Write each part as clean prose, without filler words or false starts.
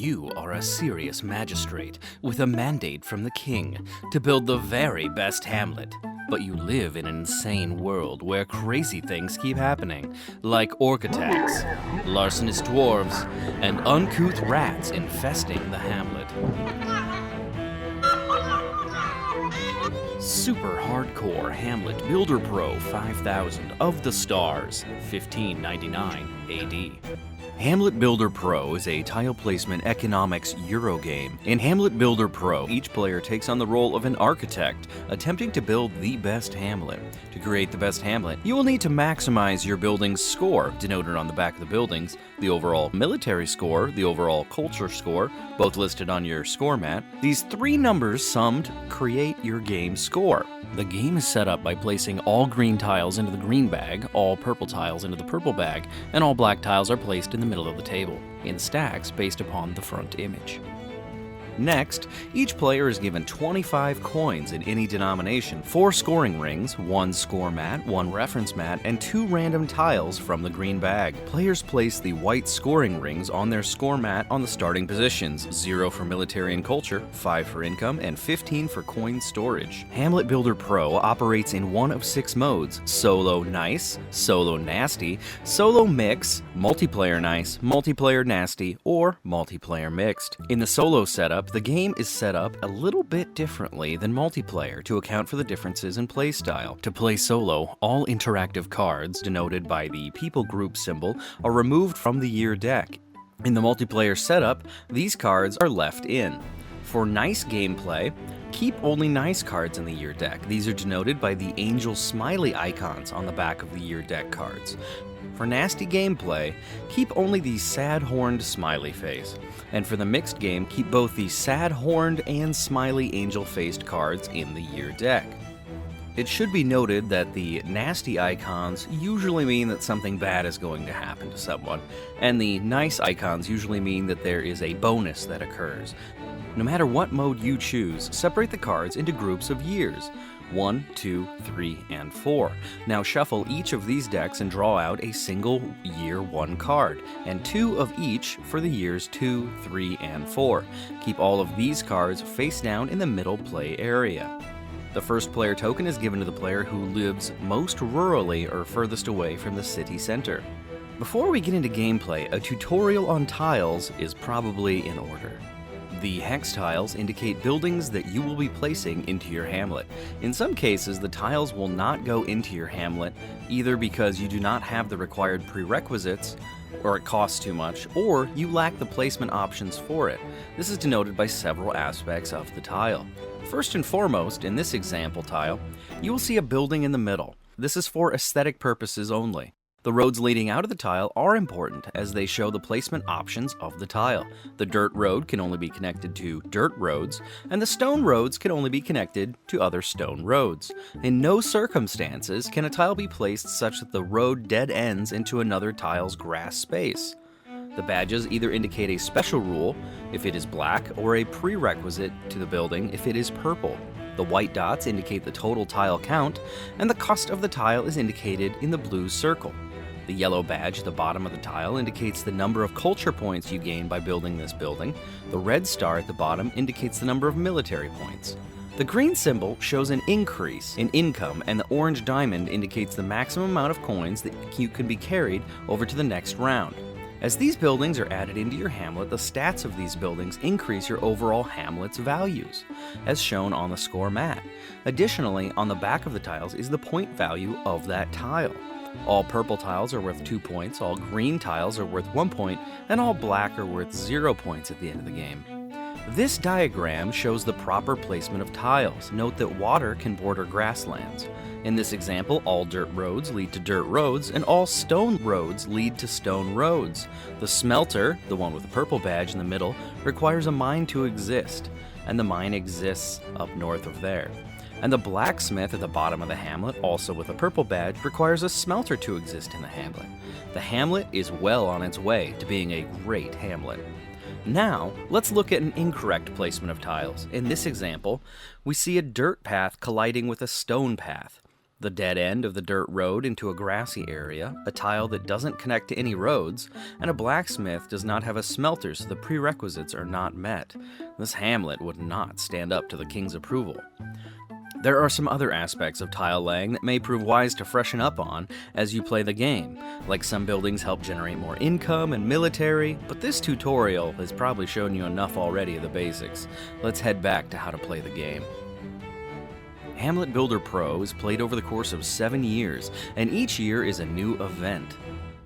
You are a serious magistrate with a mandate from the king to build the very best hamlet. But you live in an insane world where crazy things keep happening, like orc attacks, larcenous dwarves, and uncouth rats infesting the hamlet. Super hardcore Hamlet Builder Pro 5000 of the stars, 1599 AD. Hamlet Builder Pro is a tile placement economics Eurogame. In Hamlet Builder Pro, each player takes on the role of an architect, attempting to build the best hamlet. To create the best hamlet, you will need to maximize your building's score, denoted on the back of the buildings, the overall military score, the overall culture score, both listed on your score mat. These three numbers summed create your game's score. The game is set up by placing all green tiles into the green bag, all purple tiles into the purple bag, and all black tiles are placed in the middle of the table, in stacks based upon the front image. Next, each player is given 25 coins in any denomination, 4 scoring rings, 1 score mat, 1 reference mat, and 2 random tiles from the green bag. Players place the white scoring rings on their score mat on the starting positions, 0 for military and culture, 5 for income, and 15 for coin storage. Hamlet Builder Pro operates in one of 6 modes: Solo Nice, Solo Nasty, Solo Mix, Multiplayer Nice, Multiplayer Nasty, or Multiplayer Mixed. In the solo setup, the game is set up a little bit differently than multiplayer to account for the differences in playstyle. To play solo, all interactive cards, denoted by the people group symbol, are removed from the year deck. In the multiplayer setup, these cards are left in. For nice gameplay, keep only nice cards in the year deck. These are denoted by the angel smiley icons on the back of the year deck cards. For nasty gameplay, keep only the sad-horned smiley face. And for the mixed game, keep both the sad-horned and smiley angel-faced cards in the year deck. It should be noted that the nasty icons usually mean that something bad is going to happen to someone, and the nice icons usually mean that there is a bonus that occurs. No matter what mode you choose, separate the cards into groups of years: 1, 2, 3, and 4. Now shuffle each of these decks and draw out a single Year 1 card, and 2 of each for the years 2, 3, and 4. Keep all of these cards face down in the middle play area. The first player token is given to the player who lives most rurally or furthest away from the city center. Before we get into gameplay, a tutorial on tiles is probably in order. The hex tiles indicate buildings that you will be placing into your hamlet. In some cases, the tiles will not go into your hamlet, either because you do not have the required prerequisites, or it costs too much, or you lack the placement options for it. This is denoted by several aspects of the tile. First and foremost, in this example tile, you will see a building in the middle. This is for aesthetic purposes only. The roads leading out of the tile are important as they show the placement options of the tile. The dirt road can only be connected to dirt roads, and the stone roads can only be connected to other stone roads. In no circumstances can a tile be placed such that the road dead ends into another tile's grass space. The badges either indicate a special rule if it is black, or a prerequisite to the building if it is purple. The white dots indicate the total tile count, and the cost of the tile is indicated in the blue circle. The yellow badge at the bottom of the tile indicates the number of culture points you gain by building this building. The red star at the bottom indicates the number of military points. The green symbol shows an increase in income, and the orange diamond indicates the maximum amount of coins that can be carried over to the next round. As these buildings are added into your hamlet, the stats of these buildings increase your overall hamlet's values, as shown on the score mat. Additionally, on the back of the tiles is the point value of that tile. All purple tiles are worth 2 points, all green tiles are worth 1 point, and all black are worth 0 points at the end of the game. This diagram shows the proper placement of tiles. Note that water can border grasslands. In this example, all dirt roads lead to dirt roads, and all stone roads lead to stone roads. The smelter, the one with the purple badge in the middle, requires a mine to exist, and the mine exists up north of there. And the blacksmith at the bottom of the hamlet, also with a purple badge, requires a smelter to exist in the hamlet. The hamlet is well on its way to being a great hamlet. Now, let's look at an incorrect placement of tiles. In this example, we see a dirt path colliding with a stone path. the dead end of the dirt road into a grassy area, a tile that doesn't connect to any roads, and a blacksmith does not have a smelter, so the prerequisites are not met. This hamlet would not stand up to the king's approval. There are some other aspects of tile laying that may prove wise to freshen up on as you play the game, like some buildings help generate more income and military, but this tutorial has probably shown you enough already of the basics. Let's head back to how to play the game. Hamlet Builder Pro is played over the course of 7 years, and each year is a new event.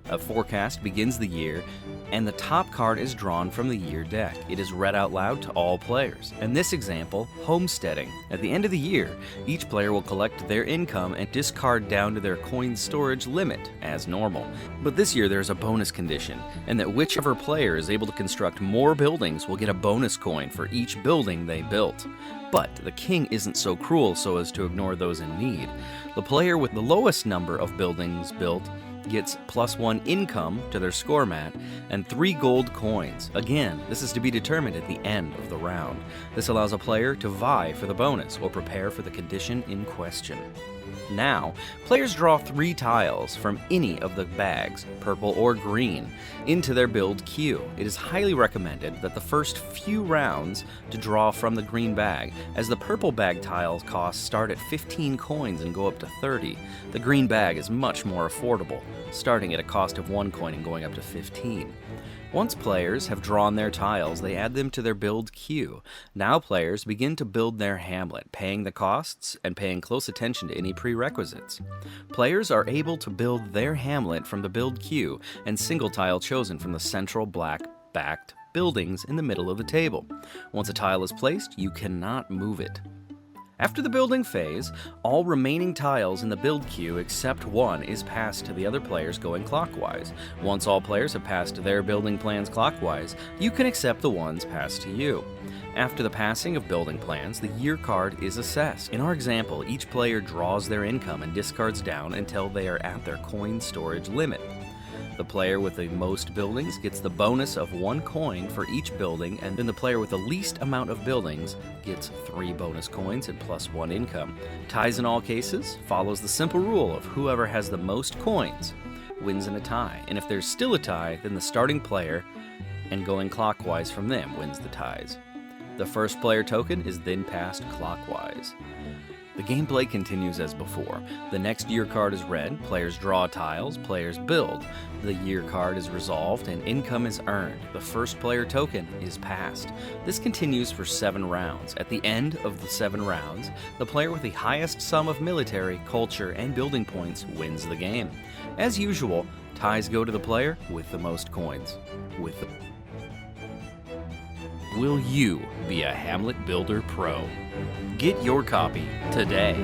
A forecast begins the year, and the top card is drawn from the year deck. It is read out loud to all players. In this example, homesteading. At the end of the year, each player will collect their income and discard down to their coin storage limit, as normal. But this year there's a bonus condition, and that whichever player is able to construct more buildings will get a bonus coin for each building they built. But the king isn't so cruel so as to ignore those in need. The player with the lowest number of buildings built gets +1 income to their score mat and 3 gold coins. Again, this is to be determined at the end of the round. This allows a player to vie for the bonus or prepare for the condition in question. Now, players draw 3 tiles from any of the bags, purple or green, into their build queue. It is highly recommended that the first few rounds to draw from the green bag, as the purple bag tiles costs start at 15 coins and go up to 30. The green bag is much more affordable, starting at a cost of 1 coin and going up to 15. Once players have drawn their tiles, they add them to their build queue. Now players begin to build their hamlet, paying the costs and paying close attention to any prerequisites. Players are able to build their hamlet from the build queue and single tile chosen from the central black-backed buildings in the middle of the table. Once a tile is placed, you cannot move it. After the building phase, all remaining tiles in the build queue except one is passed to the other players going clockwise. Once all players have passed their building plans clockwise, you can accept the ones passed to you. After the passing of building plans, the year card is assessed. In our example, each player draws their income and discards down until they are at their coin storage limit. The player with the most buildings gets the bonus of 1 coin for each building, and then the player with the least amount of buildings gets 3 bonus coins and +1 income. Ties in all cases follows the simple rule of whoever has the most coins wins in a tie, and if there's still a tie, then the starting player and going clockwise from them wins the ties. The first player token is then passed clockwise. The gameplay continues as before. The next year card is read, players draw tiles, players build. The year card is resolved and income is earned. The first player token is passed. This continues for 7 rounds. At the end of the 7 rounds, the player with the highest sum of military, culture, and building points wins the game. As usual, ties go to the player with the most coins. Will you be a Hamlet Builder Pro? Get your copy today.